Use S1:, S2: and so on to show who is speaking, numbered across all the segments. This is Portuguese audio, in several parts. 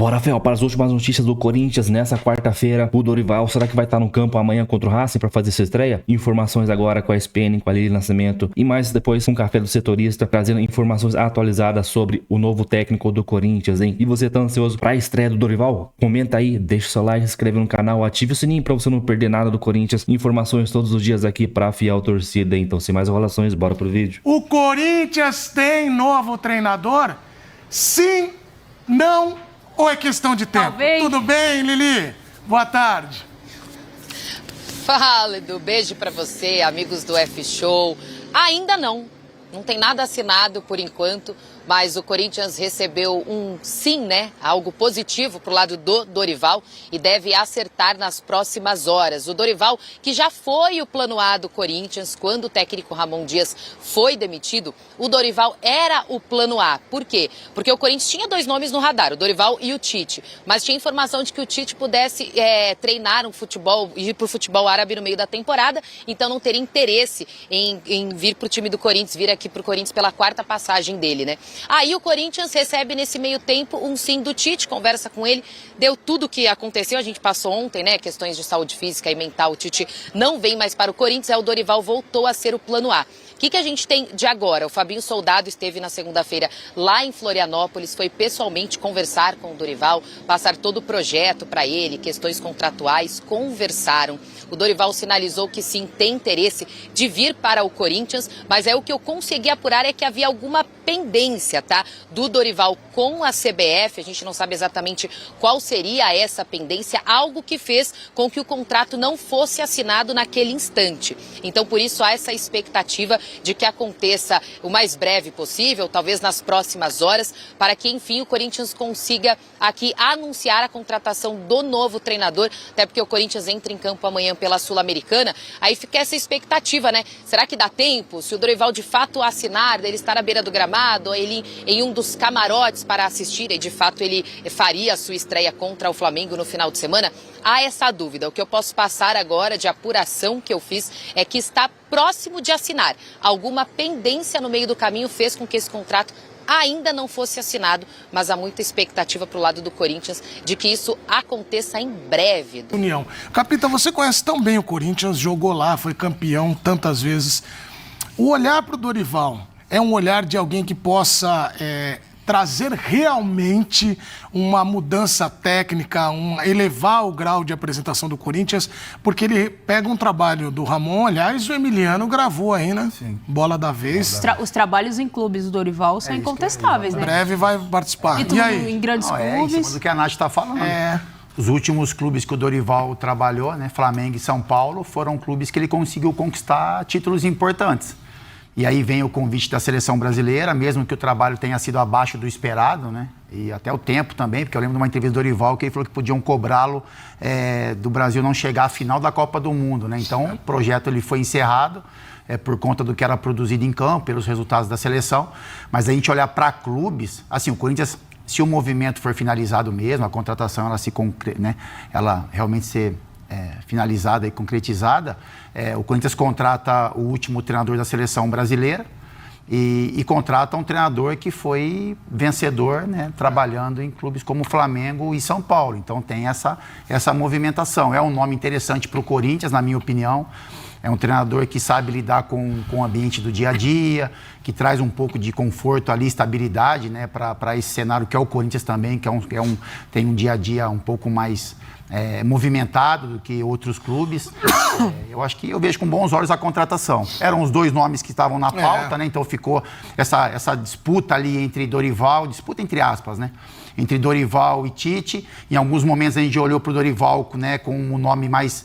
S1: Bora, Fel, para as últimas notícias do Corinthians nessa quarta-feira. O Dorival, será que vai estar no campo amanhã contra o Racing para fazer sua estreia? Informações agora com a ESPN, com a Lili Nascimento e mais depois com o Café do Setorista, trazendo informações atualizadas sobre o novo técnico do Corinthians, hein? E você tá ansioso para a estreia do Dorival? Comenta aí, deixa o seu like, se inscreve no canal, ative o sininho para você não perder nada do Corinthians. Informações todos os dias aqui para a fiel torcida. Então, sem mais enrolações, bora pro vídeo.
S2: O Corinthians tem novo treinador? Sim, não ou é questão de tempo?
S3: Talvez.
S2: Tudo bem, Lili? Boa tarde.
S4: Fala, Edu. Beijo pra você, amigos do F-Show. Ainda não tem nada assinado por enquanto, mas o Corinthians recebeu um sim, né? Algo positivo pro lado do Dorival e deve acertar nas próximas horas. O Dorival, que já foi o plano A do Corinthians, quando o técnico Ramon Dias foi demitido, o Dorival era o plano A. Por quê? Porque o Corinthians tinha dois nomes no radar, o Dorival e o Tite, mas tinha informação de que o Tite pudesse treinar um futebol, ir pro futebol árabe no meio da temporada, então não teria interesse em vir pro time do Corinthians, vir aqui pro Corinthians pela quarta passagem dele, né? Aí o Corinthians recebe nesse meio tempo um sim do Tite, conversa com ele, deu tudo o que aconteceu, a gente passou ontem, né, questões de saúde física e mental, o Tite não vem mais para o Corinthians, aí o Dorival voltou a ser o plano A. O que a gente tem de agora? O Fabinho Soldado esteve na segunda-feira lá em Florianópolis, foi pessoalmente conversar com o Dorival, passar todo o projeto para ele, questões contratuais, conversaram. O Dorival sinalizou que sim, tem interesse de vir para o Corinthians, mas o que eu consegui apurar é que havia alguma pendência, tá? Do Dorival com a CBF, a gente não sabe exatamente qual seria essa pendência, algo que fez com que o contrato não fosse assinado naquele instante. Então, por isso, há essa expectativa de que aconteça o mais breve possível, talvez nas próximas horas, para que, enfim, o Corinthians consiga aqui anunciar a contratação do novo treinador, até porque o Corinthians entra em campo amanhã pela Sul-Americana, aí fica essa expectativa, né? Será que dá tempo? Se o Dorival de fato assinar, dele estar à beira do gramado, ou ele em um dos camarotes para assistir, e de fato ele faria a sua estreia contra o Flamengo no final de semana? Há essa dúvida. O que eu posso passar agora de apuração que eu fiz é que está próximo de assinar. Alguma pendência no meio do caminho fez com que esse contrato ainda não fosse assinado, mas há muita expectativa para o lado do Corinthians de que isso aconteça em breve.
S2: União. Capita, você conhece tão bem o Corinthians, jogou lá, foi campeão tantas vezes. O olhar para o Dorival é um olhar de alguém que possa trazer realmente uma mudança técnica, elevar o grau de apresentação do Corinthians, porque ele pega um trabalho do Ramon, aliás, o Emiliano gravou aí, né? Sim. Bola da vez.
S3: Os trabalhos em clubes do Dorival são incontestáveis, né?
S2: Em breve vai participar.
S3: E aí? Em grandes clubes.
S5: É em cima do que a Nath está falando. Os últimos clubes que o Dorival trabalhou, né, Flamengo e São Paulo, foram clubes que ele conseguiu conquistar títulos importantes. E aí vem o convite da seleção brasileira, mesmo que o trabalho tenha sido abaixo do esperado, né? E até o tempo também, porque eu lembro de uma entrevista do Dorival que ele falou que podiam cobrá-lo do Brasil não chegar à final da Copa do Mundo, né? Então o projeto ele foi encerrado por conta do que era produzido em campo, pelos resultados da seleção. Mas a gente olhar para clubes, assim, o Corinthians, se o movimento for finalizado mesmo, a contratação ela realmente ser finalizada e concretizada, o Corinthians contrata o último treinador da seleção brasileira e contrata um treinador que foi vencedor, né, trabalhando em clubes como Flamengo e São Paulo. Então tem essa movimentação. É um nome interessante para o Corinthians, na minha opinião. É um treinador que sabe lidar com o ambiente do dia a dia, que traz um pouco de conforto ali, estabilidade, né, para esse cenário que é o Corinthians também, que tem um dia a dia um pouco mais movimentado do que outros clubes. Eu acho que eu vejo com bons olhos a contratação. Eram os dois nomes que estavam na pauta, né? Então ficou essa disputa ali entre Dorival, disputa entre aspas, né? Entre Dorival e Tite. Em alguns momentos a gente olhou para o Dorival, né, com o nome mais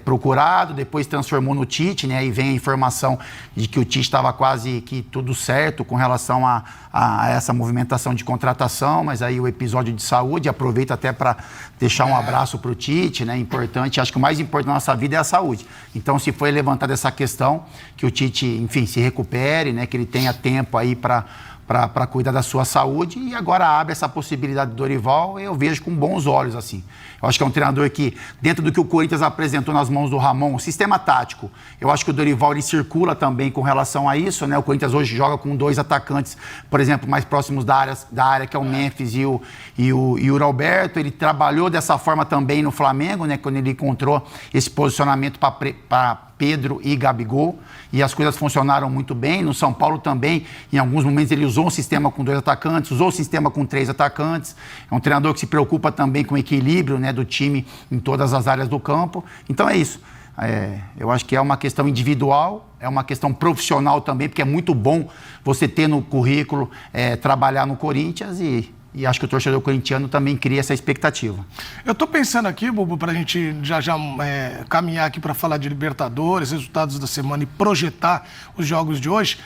S5: procurado, depois transformou no Tite, né? E vem a informação de que o Tite estava quase que tudo certo com relação a essa movimentação de contratação, mas aí o episódio de saúde, aproveita até para deixar um abraço para o Tite, né? Importante, acho que o mais importante na nossa vida é a saúde. Então, se foi levantada essa questão, que o Tite, enfim, se recupere, né? Que ele tenha tempo aí para para cuidar da sua saúde, e agora abre essa possibilidade do Dorival, eu vejo com bons olhos, assim. Eu acho que é um treinador que, dentro do que o Corinthians apresentou nas mãos do Ramon, o sistema tático, eu acho que o Dorival ele circula também com relação a isso, né? O Corinthians hoje joga com 2 atacantes, por exemplo, mais próximos da área que é o Memphis e o Alberto. Ele trabalhou dessa forma também no Flamengo, né? Quando ele encontrou esse posicionamento para Pedro e Gabigol, e as coisas funcionaram muito bem. No São Paulo também, em alguns momentos ele usou um sistema com 2 atacantes, usou um sistema com 3 atacantes. É um treinador que se preocupa também com o equilíbrio, né, do time em todas as áreas do campo. Então é isso. Eu acho que é uma questão individual, é uma questão profissional também, porque é muito bom você ter no currículo trabalhar no Corinthians, e acho que o torcedor corintiano também cria essa expectativa.
S2: Eu estou pensando aqui, Bubu, para a gente já caminhar aqui para falar de Libertadores, resultados da semana e projetar os jogos de hoje.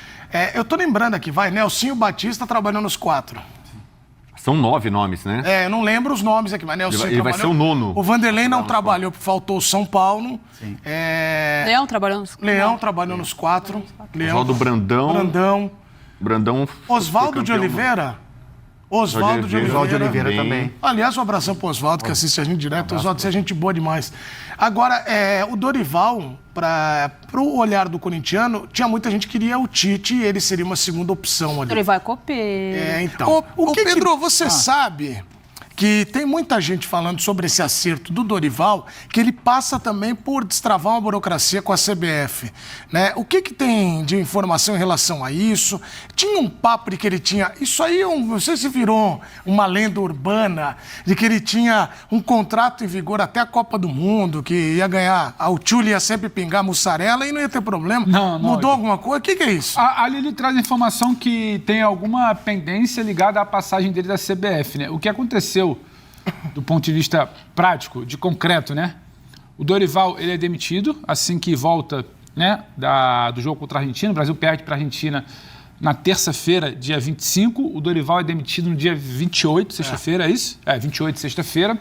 S2: Eu estou lembrando aqui, Nelsinho Batista trabalhou nos 4.
S6: São 9 nomes, né?
S2: Eu não lembro os nomes aqui, mas Nelsinho
S6: ele vai ser o 9º.
S2: O Vanderlei não trabalhou, porque faltou o São Paulo.
S3: Leão trabalhou nos 4.
S2: Leão trabalhou nos 4.
S6: Oswaldo Brandão.
S2: Oswaldo de Oliveira. Oswaldo de
S5: Oliveira também.
S2: Aliás, um abração pro Oswaldo, que assiste a gente direto. Oswaldo, você é gente boa demais. Agora, o Dorival, para o olhar do corintiano, tinha muita gente que queria o Tite e ele seria uma segunda opção ali.
S3: Dorival é copeiro.
S2: Então. Pedro, você sabe que tem muita gente falando sobre esse acerto do Dorival, que ele passa também por destravar uma burocracia com a CBF, né? O que tem de informação em relação a isso? Tinha um papo de que ele tinha... Isso aí, não sei se virou uma lenda urbana, de que ele tinha um contrato em vigor até a Copa do Mundo, que ia ganhar... O Tchuli ia sempre pingar mussarela e não ia ter problema.
S7: Não,
S2: Mudou alguma coisa? O que é isso?
S7: Ali ele traz a informação que tem alguma pendência ligada à passagem dele da CBF, né? O que aconteceu do ponto de vista prático, de concreto, né? O Dorival, ele é demitido assim que volta, né, do jogo contra a Argentina. O Brasil perde para a Argentina na terça-feira, dia 25. O Dorival é demitido no dia 28, sexta-feira, é isso? 28, sexta-feira.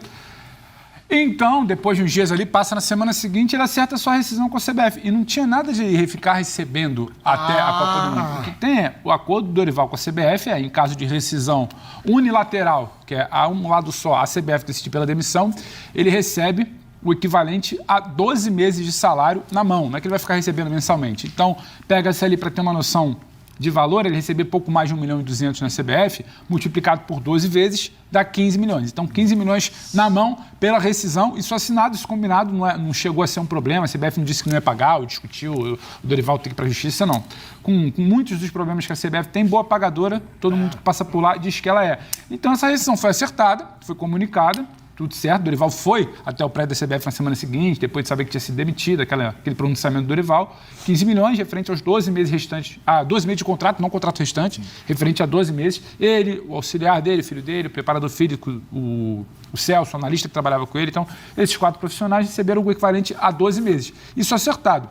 S7: Então, depois de uns dias ali, passa na semana seguinte, ele acerta a sua rescisão com a CBF. E não tinha nada de ficar recebendo até a Copa do Mundo. O que tem o acordo do Dorival com a CBF em caso de rescisão unilateral, que é a um lado só, a CBF decidir pela demissão, ele recebe o equivalente a 12 meses de salário na mão. Não é que ele vai ficar recebendo mensalmente. Então, pega-se ali para ter uma noção de valor, ele receber pouco mais de 1,2 milhão na CBF, multiplicado por 12 vezes, dá 15 milhões. Então, 15 milhões na mão pela rescisão, isso assinado, isso combinado, não chegou a ser um problema, a CBF não disse que não ia pagar, ou discutiu, o Dorival tem que ir para a justiça, não. Com muitos dos problemas que a CBF tem, boa pagadora, todo mundo que passa por lá diz que ela é. Então, essa rescisão foi acertada, foi comunicada, tudo certo, Dorival foi até o prédio da CBF na semana seguinte, depois de saber que tinha sido demitido, aquele pronunciamento do Dorival, 15 milhões referente aos 12 meses restantes, 12 meses de contrato, não contrato restante, referente a 12 meses. Ele, o auxiliar dele, o filho dele, o preparador físico, o Celso, o analista que trabalhava com ele, então, esses 4 profissionais receberam o equivalente a 12 meses. Isso acertado.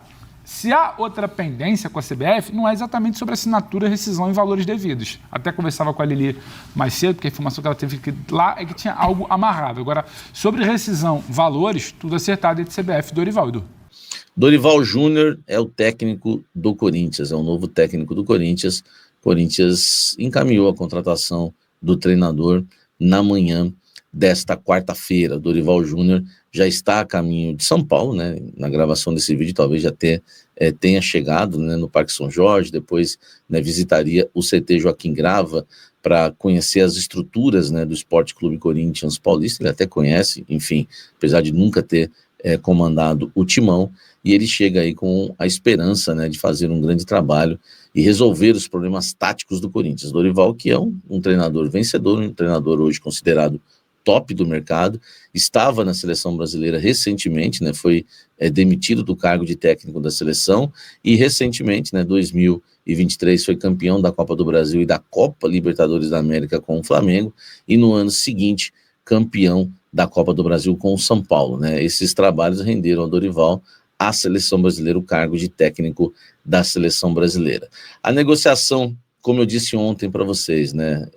S7: Se há outra pendência com a CBF, não é exatamente sobre assinatura, rescisão e valores devidos. Até conversava com a Lili mais cedo, porque a informação que ela teve lá é que tinha algo amarrado. Agora, sobre rescisão, valores, tudo acertado entre CBF e Dorival, Edu.
S8: Dorival Júnior é o técnico do Corinthians, é o novo técnico do Corinthians. Corinthians encaminhou a contratação do treinador na manhã desta quarta-feira. Dorival Júnior já está a caminho de São Paulo, né? Na gravação desse vídeo talvez já tenha chegado, né, no Parque São Jorge, depois, né, visitaria o CT Joaquim Grava para conhecer as estruturas, né, do Esporte Clube Corinthians Paulista. Ele até conhece, enfim, apesar de nunca ter comandado o timão, e ele chega aí com a esperança, né, de fazer um grande trabalho e resolver os problemas táticos do Corinthians. Dorival, que é um treinador vencedor, um treinador hoje considerado top do mercado, estava na seleção brasileira recentemente, né, foi demitido do cargo de técnico da seleção e recentemente, né, 2023, foi campeão da Copa do Brasil e da Copa Libertadores da América com o Flamengo, e no ano seguinte, campeão da Copa do Brasil com o São Paulo, né. Esses trabalhos renderam ao Dorival, a seleção brasileira, o cargo de técnico da seleção brasileira. A negociação, como eu disse ontem para vocês, né,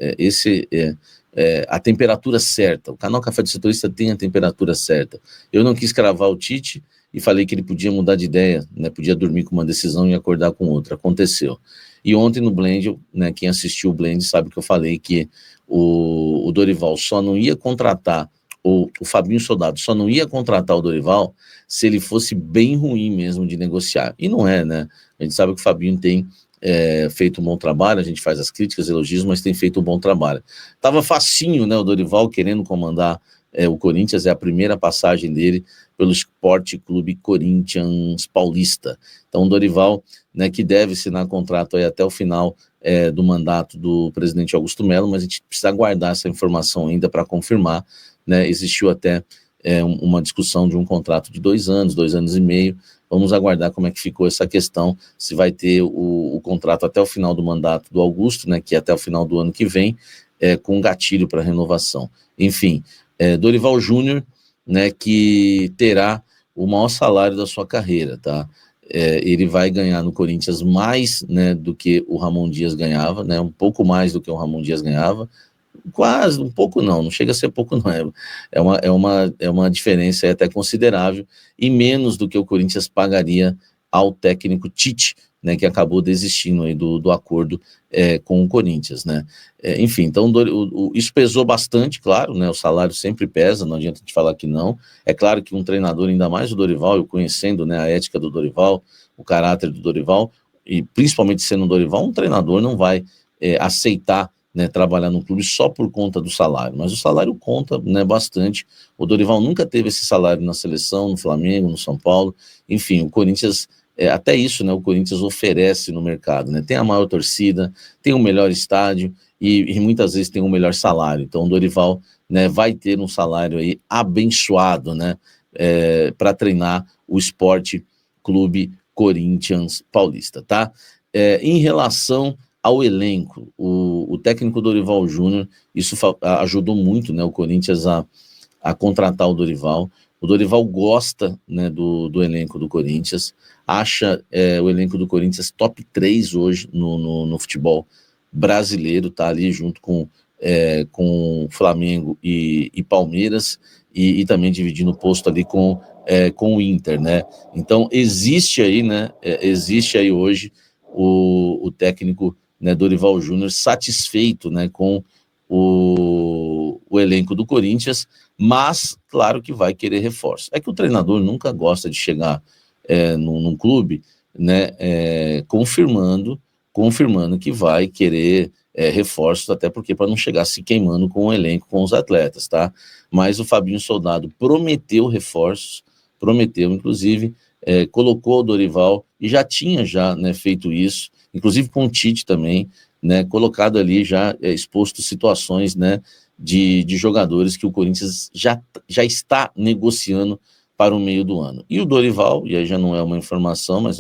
S8: a temperatura certa, o canal Café do Setorista tem a temperatura certa. Eu não quis cravar o Tite e falei que ele podia mudar de ideia, né, podia dormir com uma decisão e acordar com outra. Aconteceu. E ontem no Blend, né, quem assistiu o Blend sabe que eu falei que o Dorival só não ia contratar, ou o Fabinho Soldado só não ia contratar o Dorival se ele fosse bem ruim mesmo de negociar. E não é, né? A gente sabe que o Fabinho tem feito um bom trabalho, a gente faz as críticas, elogios, mas tem feito um bom trabalho. Tava facinho, né, o Dorival querendo comandar o Corinthians, é a primeira passagem dele pelo Esporte Clube Corinthians Paulista. Então o Dorival, né, que deve assinar contrato aí até o final do mandato do presidente Augusto Melo, mas a gente precisa aguardar essa informação ainda para confirmar, né? Existiu até uma discussão de um contrato de 2 anos e meio. Vamos aguardar como é que ficou essa questão, se vai ter o contrato até o final do mandato do Augusto, né, que é até o final do ano que vem, com gatilho para renovação. Enfim, Dorival Júnior, né, que terá o maior salário da sua carreira, tá? Ele vai ganhar no Corinthians mais, né, do que o Ramon Dias ganhava, né, um pouco mais do que o Ramon Dias ganhava, quase, um pouco não chega a ser pouco não, é uma diferença até considerável, e menos do que o Corinthians pagaria ao técnico Tite, né, que acabou desistindo aí do acordo com o Corinthians, né. Enfim, então isso pesou bastante, claro, né, o salário sempre pesa, não adianta a gente falar que não. É claro que um treinador, ainda mais o Dorival, eu conhecendo, né, a ética do Dorival, o caráter do Dorival, e principalmente sendo o Dorival, um treinador não vai aceitar, né, trabalhar no clube só por conta do salário, mas o salário conta, né, bastante. O Dorival nunca teve esse salário na seleção, no Flamengo, no São Paulo, enfim, o Corinthians, até isso, né, o Corinthians oferece no mercado, né, tem a maior torcida, tem o melhor estádio e muitas vezes tem o melhor salário. Então o Dorival, né, vai ter um salário aí abençoado, né, para treinar o Esporte Clube Corinthians Paulista, tá? Em relação ao elenco, o técnico Dorival Júnior, isso ajudou muito, né, o Corinthians a contratar o Dorival. O Dorival gosta, né, do elenco do Corinthians, acha o elenco do Corinthians top 3 hoje no futebol brasileiro, tá ali junto com Flamengo e Palmeiras, e também dividindo o posto ali com o Inter, né? Então existe aí, né, hoje o técnico, né, Dorival Júnior satisfeito, né, com o elenco do Corinthians, mas claro que vai querer reforço. É que o treinador nunca gosta de chegar num clube, né, confirmando que vai querer reforços, até porque para não chegar se queimando com o elenco, com os atletas, tá? Mas o Fabinho Soldado prometeu reforços, inclusive colocou o Dorival, e já tinha né, feito isso, inclusive com o Tite também, né, colocado ali já exposto situações, né, de jogadores que o Corinthians já está negociando para o meio do ano. E o Dorival, e aí já não é uma informação, mas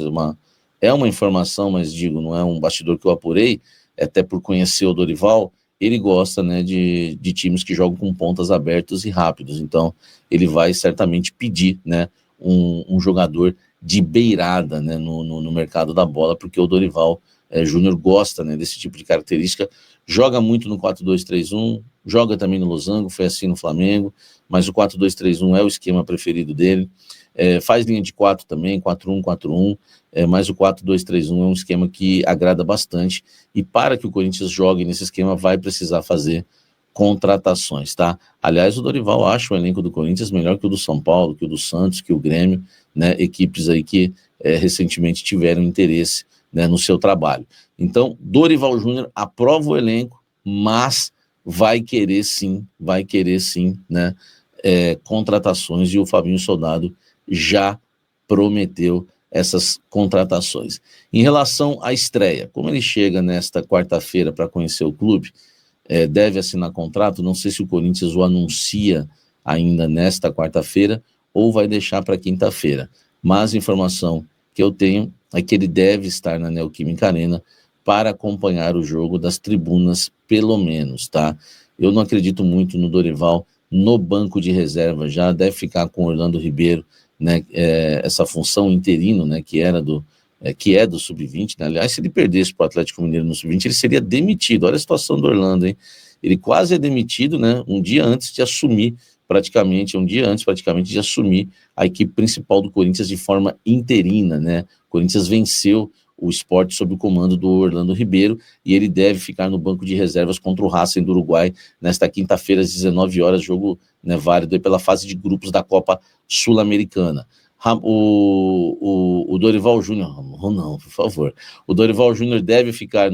S8: é uma informação, mas digo, não é um bastidor que eu apurei, até por conhecer o Dorival, ele gosta, né, de times que jogam com pontas abertos e rápidos. Então ele vai certamente pedir, né, um jogador de beirada, né, no mercado da bola, porque o Dorival Júnior gosta, né, desse tipo de característica, joga muito no 4-2-3-1, joga também no Losango, foi assim no Flamengo, mas o 4-2-3-1 é o esquema preferido dele, faz linha de 4 também, 4-1-4-1, mas o 4-2-3-1 é um esquema que agrada bastante, e para que o Corinthians jogue nesse esquema vai precisar fazer contratações, tá? Aliás, o Dorival acha o elenco do Corinthians melhor que o do São Paulo, que o do Santos, que o Grêmio, né, equipes aí que recentemente tiveram interesse, né, no seu trabalho. Então, Dorival Júnior aprova o elenco, mas vai querer sim, né, contratações, e o Fabinho Soldado já prometeu essas contratações. Em relação à estreia, como ele chega nesta quarta-feira para conhecer o clube, deve assinar contrato, não sei se o Corinthians o anuncia ainda nesta quarta-feira ou vai deixar para quinta-feira, mas a informação que eu tenho é que ele deve estar na Neoquímica Arena para acompanhar o jogo das tribunas, pelo menos, tá? Eu não acredito muito no Dorival no banco de reserva, já deve ficar com o Orlando Ribeiro, né, essa função interino, né, que é do Sub-20, né? Aliás, se ele perdesse para o Atlético Mineiro no Sub-20, ele seria demitido. Olha a situação do Orlando, hein? Ele quase é demitido, né, um dia antes de assumir a equipe principal do Corinthians de forma interina, né? O Corinthians venceu o Sport sob o comando do Orlando Ribeiro, e ele deve ficar no banco de reservas contra o Racing do Uruguai nesta quinta-feira às 19 horas, jogo, né, válido aí pela fase de grupos da Copa Sul-Americana. O Dorival Júnior, não, por favor, o Dorival Júnior deve ficar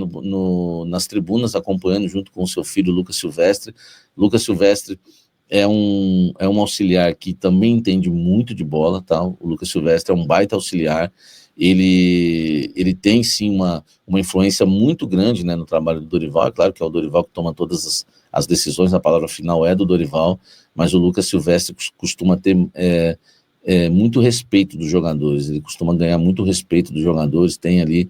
S8: nas tribunas acompanhando junto com o seu filho Lucas Silvestre. Lucas Silvestre é um auxiliar que também entende muito de bola, tá? O Lucas Silvestre é um baita auxiliar, ele tem sim uma influência muito grande, né, no trabalho do Dorival. É claro que é o Dorival que toma todas as decisões, a palavra final é do Dorival, mas o Lucas Silvestre costuma ter muito respeito dos jogadores, ele costuma ganhar muito respeito dos jogadores, tem ali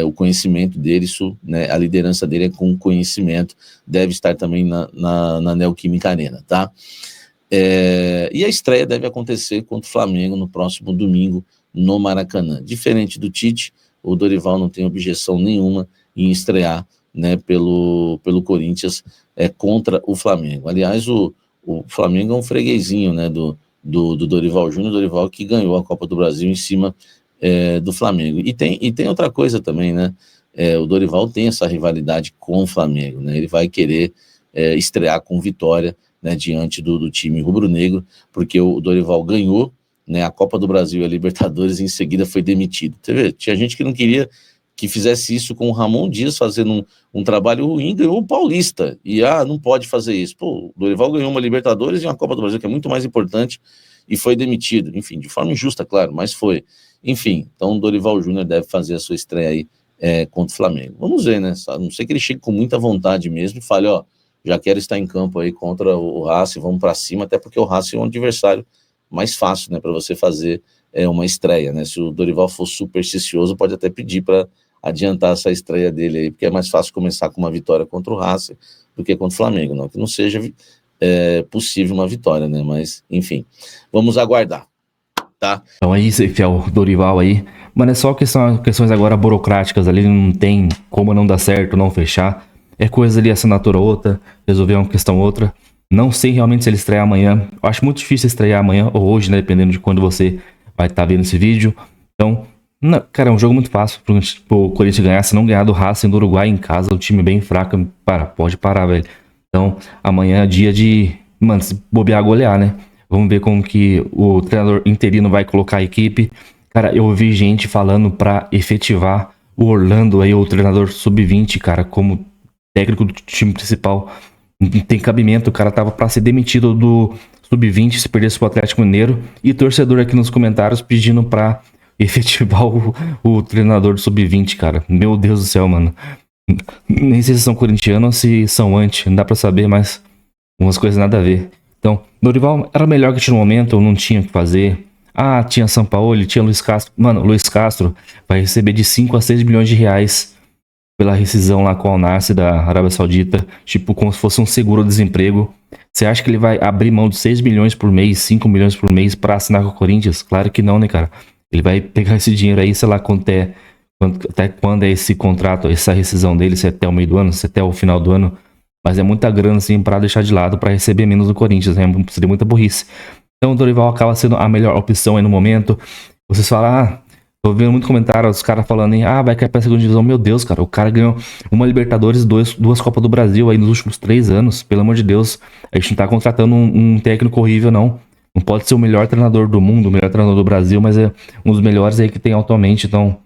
S8: o conhecimento dele, isso, né, a liderança dele é com conhecimento, deve estar também na Neoquímica Arena, tá? E a estreia deve acontecer contra o Flamengo no próximo domingo no Maracanã. Diferente do Tite, o Dorival não tem objeção nenhuma em estrear, né, pelo Corinthians contra o Flamengo. Aliás, o Flamengo é um freguesinho, né, do Dorival Júnior, Dorival que ganhou a Copa do Brasil em cima do Flamengo. E tem outra coisa também, né? O Dorival tem essa rivalidade com o Flamengo, né? Ele vai querer estrear com vitória, né, diante do time rubro-negro, porque o Dorival ganhou, né, a Copa do Brasil e a Libertadores, e em seguida foi demitido. Tinha gente que não queria que fizesse isso com o Ramon Dias fazendo um trabalho ruim, ganhou o Paulista, e não pode fazer isso. Pô, o Dorival ganhou uma Libertadores e uma Copa do Brasil, que é muito mais importante, e foi demitido, enfim, de forma injusta, claro, mas foi. Enfim, então o Dorival Júnior deve fazer a sua estreia aí contra o Flamengo. Vamos ver, né, a não ser que ele chegue com muita vontade mesmo e fale, já quero estar em campo aí contra o Racing, vamos para cima, até porque o Racing é um adversário mais fácil, né, para você fazer uma estreia, né? Se o Dorival for supersticioso, pode até pedir para adiantar essa estreia dele aí, porque é mais fácil começar com uma vitória contra o Racing do que contra o Flamengo, não que não seja possível uma vitória, né? Mas, enfim, vamos aguardar, tá?
S1: Então é isso aí, fiel Dorival aí. Mano, é só questões agora burocráticas ali, não tem como não dar certo, não fechar. É coisa ali, assinatura outra, resolver uma questão outra. Não sei realmente se ele estrear amanhã. Eu acho muito difícil estrear amanhã ou hoje, né? Dependendo de quando você vai estar vendo esse vídeo. Então, cara, é um jogo muito fácil pro Corinthians ganhar. Se não ganhar do Racing do Uruguai em casa, o time bem fraco, pode parar, velho. Então, amanhã é dia de, mano, se bobear, golear, né? Vamos ver como que o treinador interino vai colocar a equipe. Cara, eu ouvi gente falando pra efetivar o Orlando aí, o treinador sub-20, cara, como técnico do time principal. Não tem cabimento, o cara tava pra ser demitido do sub-20 se perdesse pro Atlético Mineiro. E torcedor aqui nos comentários pedindo pra efetivar o treinador do sub-20, cara. Meu Deus do céu, mano. Nem sei se são corintianos ou se são anti, não dá pra saber, mas umas coisas nada a ver. Então, Dorival era melhor que tinha no momento, não tinha o que fazer. Tinha Sampaoli, tinha Luiz Castro. Mano, Luiz Castro vai receber de 5 a 6 milhões de reais pela rescisão lá com o Al-Nassr da Arábia Saudita, tipo como se fosse um seguro-desemprego. Você acha que ele vai abrir mão de 6 milhões por mês, 5 milhões por mês pra assinar com o Corinthians? Claro que não, né, cara? Ele vai pegar esse dinheiro aí, sei lá, até quando é esse contrato, essa rescisão dele, se é até o meio do ano, se é até o final do ano. Mas é muita grana, assim, pra deixar de lado, pra receber menos do Corinthians, né? Seria muita burrice. Então o Dorival acaba sendo a melhor opção aí no momento. Vocês falam, tô vendo muito comentário, os caras falando aí, vai cair pra segunda divisão. Meu Deus, cara, o cara ganhou uma Libertadores, duas Copas do Brasil aí nos últimos 3 anos. Pelo amor de Deus, a gente não tá contratando um técnico horrível, não. Não pode ser o melhor treinador do mundo, o melhor treinador do Brasil, mas é um dos melhores aí que tem atualmente. Então,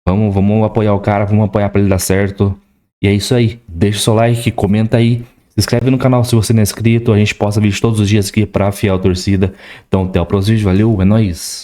S1: vamos apoiar o cara, vamos apoiar pra ele dar certo. E é isso aí. Deixa o seu like, comenta aí. Se inscreve no canal se você não é inscrito. A gente posta vídeo todos os dias aqui pra fiel torcida. Então, até o próximo vídeo. Valeu, é nóis.